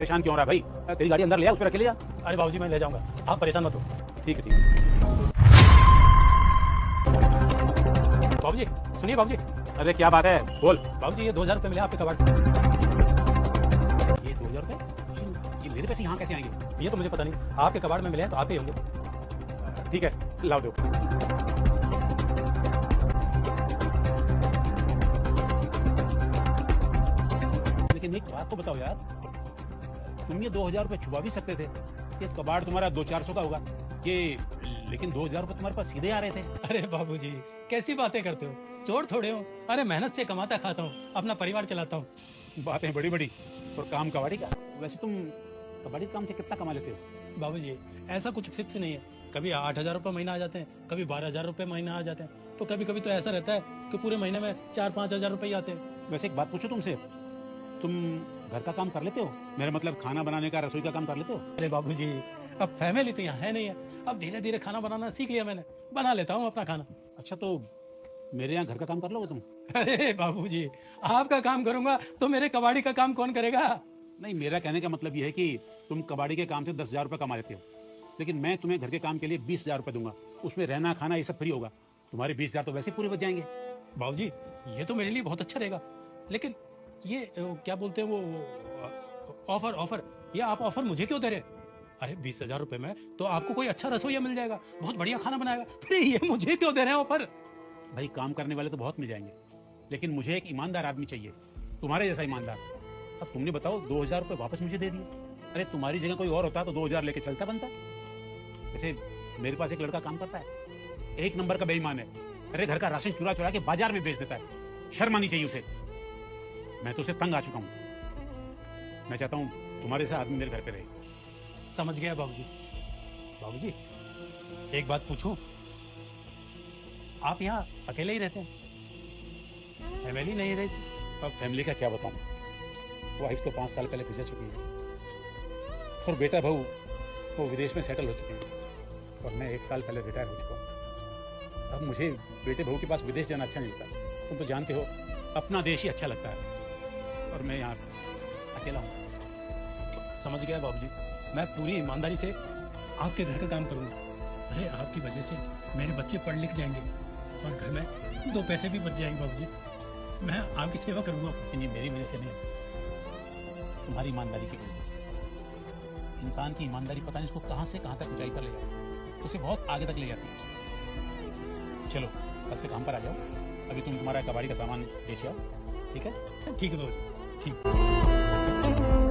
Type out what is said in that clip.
परेशान क्यों हो रहा है भाई? तेरी गाड़ी अंदर ले आ, उस पर रख ले जा। अरे बाबूजी मैं ले जाऊंगा, आप परेशान मत हो। ठीक है ठीक है। बाबूजी सुनिए बाबूजी। अरे क्या बात है, बोल। बाबूजी ये 2000 रुपये मिले आपके कबाड़ से। ये 2000 रुपये? ये मेरे पैसे यहाँ कैसे आएंगे? ये तो मुझे पता नहीं, आपके कबाड़ में मिले हैं तो आपके ही होंगे। ठीक है, लाओ दो। लेकिन एक बात तो बताओ यार, तुम ये 2000 रुपये छुपा भी सकते थे। ये कबाड़ तुम्हारा 200-400 का होगा ये, लेकिन 2000 रुपये तुम्हारे पास सीधे आ रहे थे। अरे बाबूजी कैसी बातें करते हो, चोर थोड़े हो। अरे मेहनत से कमाता खाता हूँ, अपना परिवार चलाता हूँ। बातें बड़ी बड़ी और काम कबाड़ी का। वैसे तुम कबाड़ी काम से कितना कमा लेते हो? बाबूजी ऐसा कुछ फिक्स नहीं है, कभी 8000 रुपये महीना आ जाते हैं, कभी 12000 रुपये महीना आ जाते हैं, तो कभी कभी तो ऐसा रहता है कि पूरे महीने में 4-5 हजार रुपये आते हैं। वैसे एक बात पूछो तुमसे, तुम घर का काम कर लेते हो? मेरा मतलब खाना बनाने का, रसोई का काम कर लेते हो? अरे बाबूजी अब फैमिली तो यहाँ है नहीं है, अब धीरे धीरे खाना बनाना सीख लिया मैंने, बना लेता हूँ अपना खाना। अच्छा तो मेरे यहाँ घर का काम कर लोगे तुम? अरे बाबूजी आपका काम करूंगा तो मेरे कबाड़ी का काम कौन करेगा? नहीं, मेरा कहने का मतलब यह है कि तुम कबाड़ी के काम से 10,000 रुपये कमा लेते हो, लेकिन मैं तुम्हें घर के काम के लिए 20,000 रुपये दूंगा। उसमें रहना खाना ये सब फ्री होगा। तुम्हारे 20,000 तो वैसे पूरे बच जाएंगे। बाबूजी ये तो मेरे लिए बहुत अच्छा रहेगा, लेकिन ये क्या बोलते हैं वो ऑफर ये आप ऑफर मुझे क्यों दे रहे? अरे 20,000 रुपये में तो आपको कोई अच्छा रसोईया मिल जाएगा, बहुत बढ़िया खाना बनाएगा, फिर ये मुझे क्यों दे रहे हैं ऑफर? भाई काम करने वाले तो बहुत मिल जाएंगे, लेकिन मुझे एक ईमानदार आदमी चाहिए, तुम्हारे जैसा ईमानदार। अब तुमने बताओ 2,000 रुपये वापस मुझे दे दिए। अरे तुम्हारी जगह कोई और होता तो 2,000 लेके चलता बनता। जैसे मेरे पास एक लड़का काम करता है, एक नंबर का बेईमान है। अरे घर का राशन चुरा चुरा के बाजार में बेच देता है, शर्म आनी चाहिए उसे। मैं तो उसे तंग आ चुका हूँ। मैं चाहता हूँ तुम्हारे से आदमी मेरे घर पे रहे। समझ गया बाबूजी। बाबूजी एक बात पूछूं, आप यहाँ अकेले ही रहते हैं, फैमिली नहीं रहती? अब फैमिली का क्या बताऊं, वाइफ तो 5 साल पहले गुजर चुकी है और बेटा बहू वो विदेश में सेटल हो चुके हैं और मैं 1 साल पहले रिटायर हो चुका हूँ। अब मुझे बेटे बहू के पास विदेश जाना अच्छा नहीं लगता। तुम तो जानते हो अपना देश ही अच्छा लगता है और मैं यहाँ अकेला हूँ। समझ गया बाबूजी, मैं पूरी ईमानदारी से आपके घर का काम करूंगा। अरे आपकी वजह से मेरे बच्चे पढ़ लिख जाएंगे और घर में 2 पैसे भी बच जाएंगे बाबूजी। मैं आपकी सेवा करूंगा। ये मेरी वजह से नहीं, तुम्हारी ईमानदारी की वजह से। इंसान की ईमानदारी पता नहीं उसको कहाँ से कहाँ तक ऊंचाई पर ले जाती है, उसे बहुत आगे तक ले जाती है। चलो कल से काम पर आ जाओ, अभी तुम तुम्हारा कबाड़ी का सामान बेच आओ। ठीक है? ठीक है बाबूजी, ठीक।